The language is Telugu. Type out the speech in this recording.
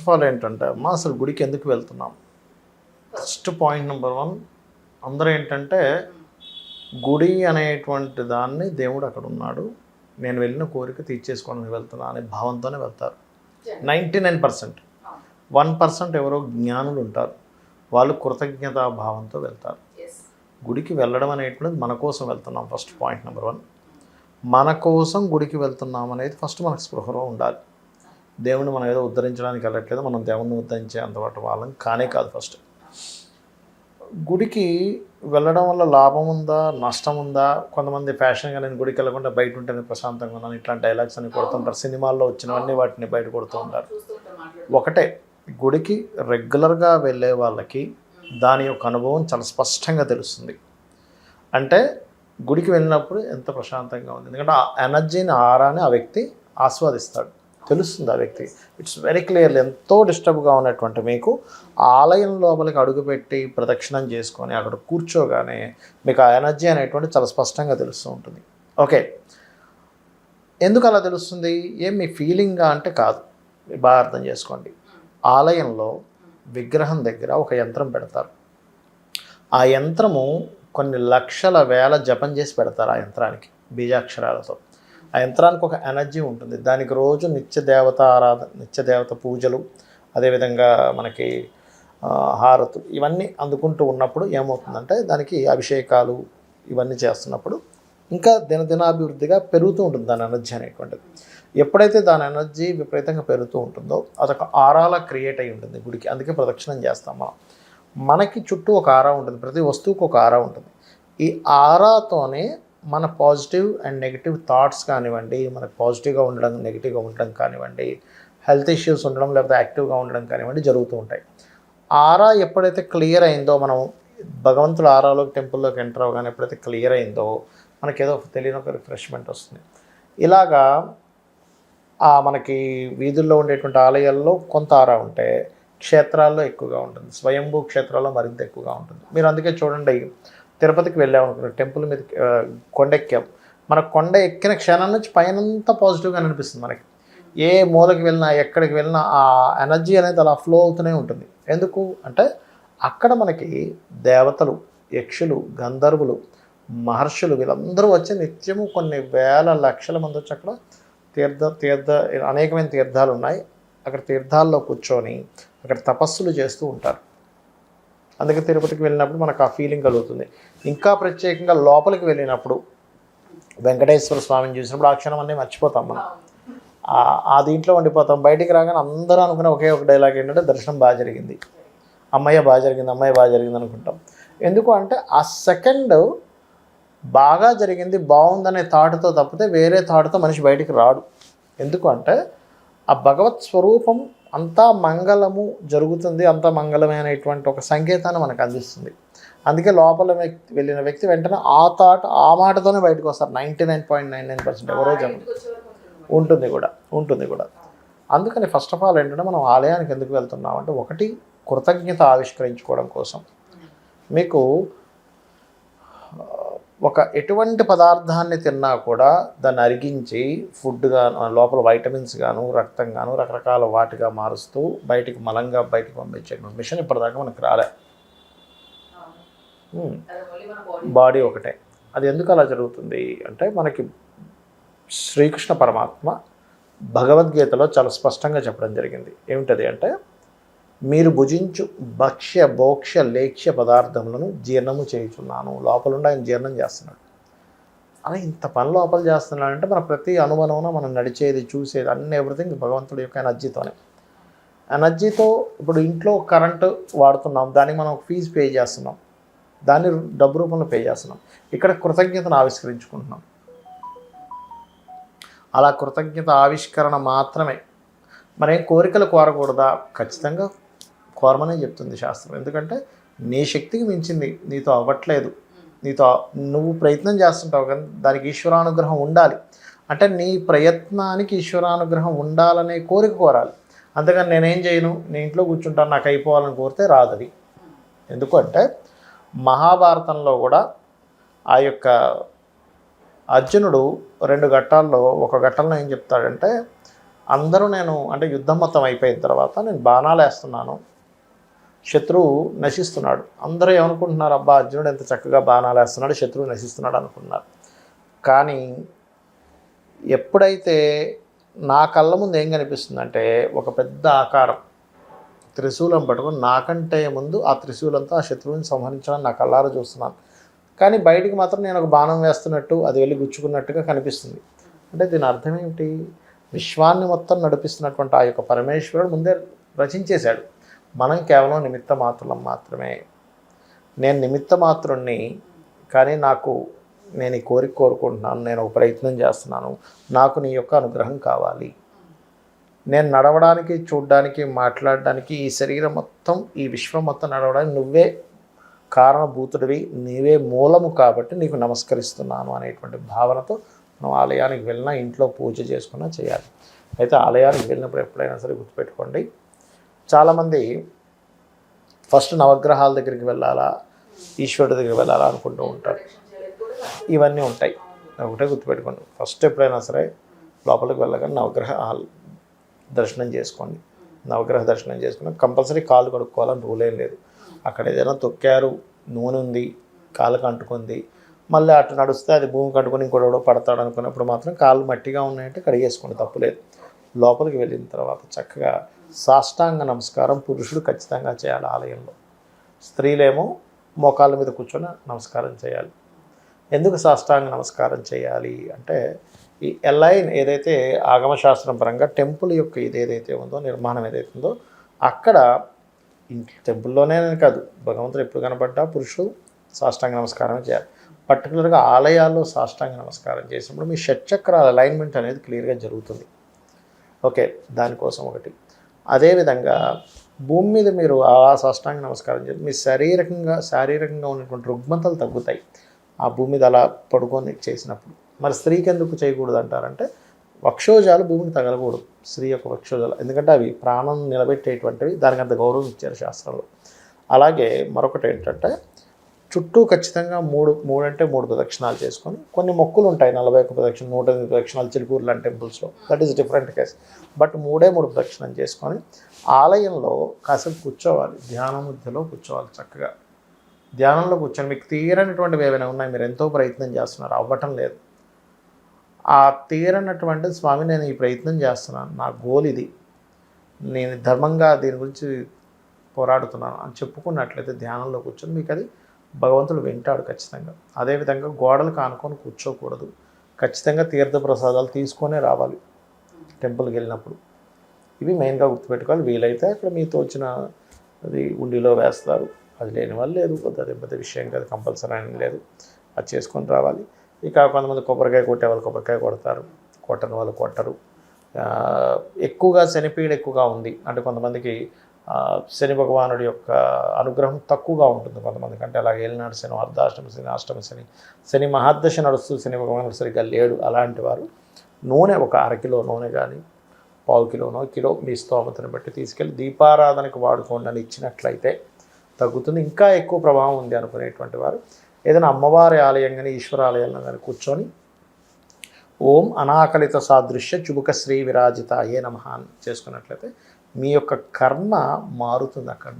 ఆఫ్ ఆల్ ఏంటంటే అమ్మా అసలు గుడికి ఎందుకు వెళ్తున్నాం? ఫస్ట్ పాయింట్ నెంబర్ 1, అందరూ ఏంటంటే గుడి అనేటువంటి దాన్ని దేవుడు అక్కడ ఉన్నాడు, నేను వెళ్ళిన కోరిక తీర్చేసుకోవడానికి వెళ్తున్నా అనే భావంతోనే వెళ్తారు 99%. 1% ఎవరో జ్ఞానులు ఉంటారు, వాళ్ళు కృతజ్ఞతా భావంతో వెళ్తారు. గుడికి వెళ్ళడం అనేటువంటిది మన కోసం వెళ్తున్నాం. ఫస్ట్ పాయింట్ నెంబర్ 1, మన కోసం గుడికి వెళ్తున్నాం అనేది ఫస్ట్ మనకు స్పృహలో ఉండాలి. దేవుని మనం ఏదో ఉద్ధరించడానికి వెళ్ళట్లేదు, మనం దేవుణ్ణి ఉద్ధరించే అంతపాటు వాళ్ళని కానే కాదు. ఫస్ట్ గుడికి వెళ్ళడం వల్ల లాభం ఉందా, నష్టం ఉందా? కొంతమంది ఫ్యాషన్గా నేను గుడికి వెళ్ళకుండా బయట ఉంటేనే ప్రశాంతంగా ఉన్నాను ఇట్లాంటి డైలాగ్స్ అని కొడుతుంటారు. సినిమాల్లో వచ్చినవన్నీ వాటిని బయట కొడుతూ ఉంటారు. ఒకటే, గుడికి రెగ్యులర్గా వెళ్ళే వాళ్ళకి దాని యొక్క అనుభవం చాలా స్పష్టంగా తెలుస్తుంది. అంటే గుడికి వెళ్ళినప్పుడు ఎంత ప్రశాంతంగా ఉంది, ఎందుకంటే ఆ ఎనర్జీని, ఆరాని ఆ వ్యక్తి ఆస్వాదిస్తాడు, తెలుస్తుంది ఆ వ్యక్తి. It's very clearly. ఎంతో డిస్టర్బ్గా ఉన్నటువంటి మీకు ఆలయం లోపలికి అడుగుపెట్టి ప్రదక్షిణం చేసుకొని అక్కడ కూర్చోగానే మీకు ఆ ఎనర్జీ అనేటువంటి చాలా స్పష్టంగా తెలుస్తూ ఉంటుంది. ఓకే, ఎందుకు అలా తెలుస్తుంది? ఏం మీ ఫీలింగ్గా అంటే కాదు, బాగా అర్థం చేసుకోండి. ఆలయంలో విగ్రహం దగ్గర ఒక యంత్రం పెడతారు. ఆ యంత్రము కొన్ని లక్షల వేల జపం చేసి పెడతారు. ఆ యంత్రానికి బీజాక్షరాలతో ఆ యంత్రానికి ఒక ఎనర్జీ ఉంటుంది. దానికి రోజు నిత్య దేవత ఆరాధన, నిత్య దేవత పూజలు, అదేవిధంగా మనకి హారతులు ఇవన్నీ అందుకుంటూ ఉన్నప్పుడు ఏమవుతుందంటే దానికి అభిషేకాలు ఇవన్నీ చేస్తున్నప్పుడు ఇంకా దినదినాభివృద్ధిగా పెరుగుతూ ఉంటుంది దాని ఎనర్జీ అనేటువంటిది. ఎప్పుడైతే దాని ఎనర్జీ విపరీతంగా పెరుగుతూ ఉంటుందో అదొక ఆరాలా క్రియేట్ అయి ఉంటుంది గుడికి. అందుకే ప్రదక్షిణం చేస్తాం మనం. మనకి చుట్టూ ఒక ఆరా ఉంటుంది, ప్రతి వస్తువుకు ఒక ఆరా ఉంటుంది. ఈ ఆరాతోనే మన పాజిటివ్ అండ్ నెగిటివ్ థాట్స్ కానివ్వండి, మనకు పాజిటివ్గా ఉండడం, నెగిటివ్గా ఉండడం కానివ్వండి, హెల్త్ ఇష్యూస్ ఉండడం, లేకపోతే యాక్టివ్గా ఉండడం కానివ్వండి జరుగుతూ ఉంటాయి. ఆరా ఎప్పుడైతే క్లియర్ అయిందో, మనం భగవంతుల ఆరాలోకి టెంపుల్లోకి ఎంటర్ అవ్వగానే ఎప్పుడైతే క్లియర్ అయిందో మనకేదో తెలియని ఒక రిఫ్రెష్మెంట్ వస్తుంది. ఇలాగా మనకి వీధుల్లో ఉండేటువంటి ఆలయాల్లో కొంత ఆరా ఉంటే క్షేత్రాల్లో ఎక్కువగా ఉంటుంది, స్వయంభూ క్షేత్రాల్లో మరింత ఎక్కువగా ఉంటుంది. మీరు అందుకే చూడండి, తిరుపతికి వెళ్ళామనుకున్నాం, టెంపుల్ మీద కొండ ఎక్కాం, మన కొండ ఎక్కిన క్షణం నుంచి పైనంతా పాజిటివ్గా అనిపిస్తుంది మనకి. ఏ మూలకి వెళ్ళినా, ఎక్కడికి వెళ్ళినా ఆ ఎనర్జీ అనేది అలా ఫ్లో అవుతూనే ఉంటుంది. ఎందుకు అంటే అక్కడ మనకి దేవతలు, యక్షులు, గంధర్వులు, మహర్షులు వీళ్ళందరూ వచ్చి నిత్యము కొన్ని వేల లక్షల మంది వచ్చి అక్కడ అనేకమైన తీర్థాలు ఉన్నాయి, అక్కడ తీర్థాల్లో కూర్చొని అక్కడ తపస్సులు చేస్తూ ఉంటారు. అందుకే తిరుపతికి వెళ్ళినప్పుడు మనకు ఆ ఫీలింగ్ కలుగుతుంది. ఇంకా ప్రత్యేకంగా లోపలికి వెళ్ళినప్పుడు వెంకటేశ్వర స్వామిని చూసినప్పుడు ఆ క్షణం అన్నీ మర్చిపోతాం మనం, ఆ దీంట్లో ఉండిపోతాం. బయటికి రాగానే అందరూ అనుకునే ఒకే ఒక డైలాగ్ ఏంటంటే దర్శనం బాగా జరిగింది, అమ్మయ్య బాగా జరిగింది, అమ్మాయి బాగా జరిగింది అనుకుంటాం. ఎందుకు అంటే ఆ సెకండ్ బాగా జరిగింది, బాగుందనే థాట్తో తప్పితే వేరే థాట్తో మనిషి బయటికి రాడు. ఎందుకు అంటే ఆ భగవత్ స్వరూపం అంతా మంగళము జరుగుతుంది, అంతా మంగళమే అనేటువంటి ఒక సంకేతాన్ని మనకు అందిస్తుంది. అందుకే లోపల వెళ్ళిన వ్యక్తి వెంటనే ఆ థాట్, ఆ మాటతోనే బయటకు వస్తారు. 99.99% ఎవరో జనం ఉంటుంది కూడా. అందుకని ఫస్ట్ ఆఫ్ ఆల్ ఏంటంటే మనం ఆలయానికి ఎందుకు వెళ్తున్నాం అంటే, ఒకటి కృతజ్ఞత ఆవిష్కరించుకోవడం కోసం. మీకు ఒక ఎటువంటి పదార్థాన్ని తిన్నా కూడా దాన్ని అరిగించి ఫుడ్గా లోపల వైటమిన్స్ గాను, రక్తం గాను రకరకాల వాటిగా మారుస్తూ బయటికి మలంగా బయటికి పంపించే మిషన్ ఇప్పటిదాకా మనకు రాలే. బాడీ ఒకటే. అది ఎందుకు అలా జరుగుతుంది అంటే, మనకి శ్రీకృష్ణ పరమాత్మ భగవద్గీతలో చాలా స్పష్టంగా చెప్పడం జరిగింది. ఏమిటది అంటే, మీరు భుజించు భక్ష్య భోక్ష్య లేక్ష్య పదార్థములను జీర్ణము చేయుచున్నాను. లోపలుండి ఆయన జీర్ణం చేస్తున్నాడు. అలా ఇంత పని లోపల చేస్తున్నాడంటే మన ప్రతి అనుభవమున మనం నడిచేది, చూసేది అన్ని ఎవ్రీథింగ్ భగవంతుడి యొక్క ఎనర్జీతోనే. ఎనర్జీతో ఇప్పుడు ఇంట్లో కరెంటు వాడుతున్నాం, దానికి మనం ఫీజు పే చేస్తున్నాం, దాన్ని డబ్బు రూపంలో పే చేస్తున్నాం. ఇక్కడ కృతజ్ఞతను ఆవిష్కరించుకుంటున్నాం. అలా కృతజ్ఞత ఆవిష్కరణ మాత్రమే. మరేం కోరికలు కోరకూడదా? ఖచ్చితంగా కోరమనే చెప్తుంది శాస్త్రం. ఎందుకంటే నీ శక్తికి మించింది నీతో అవ్వట్లేదు, నువ్వు ప్రయత్నం చేస్తుంటావు కానీ దానికి ఈశ్వరానుగ్రహం ఉండాలి. అంటే నీ ప్రయత్నానికి ఈశ్వరానుగ్రహం ఉండాలనే కోరిక కోరాలి. అంతేగాని నేనేం చేయను, నేను ఇంట్లో కూర్చుంటాను నాకు అయిపోవాలని కోరితే రాదది. ఎందుకంటే మహాభారతంలో కూడా ఆ యొక్క అర్జునుడు 2 ఘట్టాల్లో, ఒక ఘట్టంలో ఏం చెప్తాడంటే, అందరూ నేను అంటే యుద్ధం మొత్తం అయిపోయిన తర్వాత నేను బాణాలు వేస్తున్నాను, శత్రువు నశిస్తున్నాడు. అందరూ ఏమనుకుంటున్నారు, అబ్బా అర్జునుడు ఎంత చక్కగా బాణాలు వేస్తున్నాడు, శత్రువు నశిస్తున్నాడు అనుకున్నారు. కానీ ఎప్పుడైతే నా కళ్ళ ముందు ఏం కనిపిస్తుందంటే ఒక పెద్ద ఆకారం త్రిశూలం పట్టుకొని నాకంటే ముందు ఆ త్రిశూలంతో ఆ శత్రువుని సంహరించడం నా కళ్ళారా చూస్తున్నాను. కానీ బయటికి మాత్రం నేను ఒక బాణం వేస్తున్నట్టు అది వెళ్ళి గుచ్చుకున్నట్టుగా కనిపిస్తుంది. అంటే దీని అర్థం ఏమిటి? విశ్వాన్ని మొత్తం నడిపిస్తున్నటువంటి ఆ యొక్క పరమేశ్వరుడు ముందే రచించేశాడు. మనం కేవలం నిమిత్త మాత్రులం మాత్రమే. నేను నిమిత్త మాత్రుణ్ణి, కానీ నేను ఈ కోరిక కోరుకుంటున్నాను, నేను ఒక ప్రయత్నం చేస్తున్నాను, నాకు నీ యొక్క అనుగ్రహం కావాలి. నేను నడవడానికి, చూడడానికి, మాట్లాడడానికి, ఈ శరీరం మొత్తం, ఈ విశ్వం మొత్తం నడవడానికి నువ్వే కారణభూతుడివి, నీవే మూలము కాబట్టి నీకు నమస్కరిస్తున్నాను అనేటువంటి భావనతో మనం ఆలయానికి వెళ్ళినా, ఇంట్లో పూజ చేసుకున్నా చేయాలి. అయితే ఆలయానికి వెళ్ళినప్పుడు ఎప్పుడైనా సరే గుర్తుపెట్టుకోండి, చాలామంది ఫస్ట్ నవగ్రహాల దగ్గరికి వెళ్ళాలా, ఈశ్వరుడి దగ్గరికి వెళ్ళాలా అనుకుంటూ ఉంటారు. ఇవన్నీ ఉంటాయి. ఒకటే గుర్తుపెట్టుకోండి, ఫస్ట్ ఎప్పుడైనా సరే లోపలికి వెళ్ళగానే నవగ్రహ దర్శనం చేసుకోండి. నవగ్రహ దర్శనం చేసుకుని కంపల్సరీ కాళ్ళు కడుక్కోవాలని రూల్ ఏం లేదు. అక్కడ ఏదైనా తొక్కారు, నూనె ఉంది, కాళ్ళకు అంటుకుంది, మళ్ళీ అటు నడుస్తే అది భూమి కట్టుకొని ఇంకోడో పడతాడు అనుకున్నప్పుడు మాత్రం కాళ్ళు మట్టిగా ఉన్నాయంటే కడిగేసుకోండి, తప్పులేదు. లోపలికి వెళ్ళిన తర్వాత చక్కగా సాష్టాంగ నమస్కారం పురుషుడు ఖచ్చితంగా చేయాలి ఆలయంలో. స్త్రీలేమో మోకాళ్ళ మీద కూర్చొని నమస్కారం చేయాలి. ఎందుకు సాష్టాంగ నమస్కారం చేయాలి అంటే, ఈ ఎలైన్ ఏదైతే ఆగమశాస్త్రం పరంగా టెంపుల్ యొక్క ఇదేదైతే ఉందో, నిర్మాణం ఏదైతే ఉందో, అక్కడ టెంపుల్లోనే కాదు, భగవంతుడు ఎప్పుడు కనబడ్డా పురుషుడు సాష్టాంగ నమస్కారం చేయాలి. పర్టికులర్గా ఆలయాల్లో సాష్టాంగ నమస్కారం చేసినప్పుడు మీ షట్చక్రాల అలైన్మెంట్ అనేది క్లియర్గా జరుగుతుంది. ఓకే, దానికోసం ఒకటి. అదేవిధంగా భూమి మీద మీరు ఆ సాష్టాంగ నమస్కారం చేసి మీ శారీరకంగా ఉన్నటువంటి రుగ్మతలు తగ్గుతాయి ఆ భూమి మీద అలా పడుకొని చేసినప్పుడు. మరి స్త్రీకి ఎందుకు చేయకూడదు అంటారంటే, వక్షోజాలు భూమికి తగలకూడదు, స్త్రీ యొక్క వక్షోజాలు, ఎందుకంటే అవి ప్రాణం నిలబెట్టేటువంటివి, దానికి అంత గౌరవం ఇచ్చారు శాస్త్రంలో. అలాగే మరొకటి ఏంటంటే, చుట్టూ ఖచ్చితంగా మూడు ప్రదక్షిణాలు చేసుకొని, కొన్ని మొక్కులు ఉంటాయి 41 ప్రదక్షిణ, 108 ప్రదక్షిణాలు చిలుకూరు లాంటి టెంపుల్స్లో, that is different case. But 3 ప్రదక్షిణం చేసుకొని ఆలయంలో కాసేపు కూర్చోవాలి, ధ్యాన మధ్యలో కూర్చోవాలి. చక్కగా ధ్యానంలో కూర్చొని మీకు తీరనటువంటివి ఏమైనా ఉన్నాయి, మీరు ఎంతో ప్రయత్నం చేస్తున్నారు, అవ్వటం లేదు, ఆ తీరనటువంటి స్వామి నేను ఈ ప్రయత్నం చేస్తున్నాను, నా గోల్ ఇది, నేను ధర్మంగా దీని గురించి పోరాడుతున్నాను అని చెప్పుకున్నట్లయితే ధ్యానంలో కూర్చొని మీకు అది భగవంతుడు వింటాడు ఖచ్చితంగా. అదేవిధంగా గోడలకు ఆనుకొని కూర్చోకూడదు, ఖచ్చితంగా తీర్థప్రసాదాలు తీసుకొనే రావాలి టెంపుల్కి వెళ్ళినప్పుడు. ఇవి మెయిన్గా గుర్తుపెట్టుకోవాలి. వీలైతే అక్కడ మీతో వచ్చిన అది ఉండిలో వేస్తారు, అది లేని వాళ్ళు లేదు, అది పెద్ద విషయం కాదు, కంపల్సరీ అని లేదు, అది చేసుకొని రావాలి. ఇక కొంతమంది కొబ్బరికాయ కొట్టే వాళ్ళు కొబ్బరికాయ కొడతారు, కొట్టని వాళ్ళు కొట్టరు. ఎక్కువగా శనిపీడ ఎక్కువగా ఉంది అంటే కొంతమందికి శని భగవానుడి యొక్క అనుగ్రహం తక్కువగా ఉంటుంది కొంతమందికి. అంటే అలాగే ఏలినాడు శని, అర్ధాష్టమి శని, అష్టమి శని, శని మహాదశ నడుస్తూ శని భగవానుడు సరిగ్గా లేడు, అలాంటి వారు నూనె ఒక 1/2 కిలో నూనె కానీ, 1/4 కిలోనో, కిలో మీ స్తోమతను బట్టి తీసుకెళ్ళి దీపారాధనకు వాడుకోండి అని ఇచ్చినట్లయితే తగ్గుతుంది. ఇంకా ఎక్కువ ప్రభావం ఉంది అనుకునేటువంటి వారు ఏదైనా అమ్మవారి ఆలయం కానీ, ఈశ్వరాలయంలో కానీ కూర్చొని ఓం అనాకలిత సాదృశ్య చుబుక శ్రీ విరాజితాయే నమః చేసుకున్నట్లయితే మీ యొక్క కర్మ మారుతుంది అక్కడ.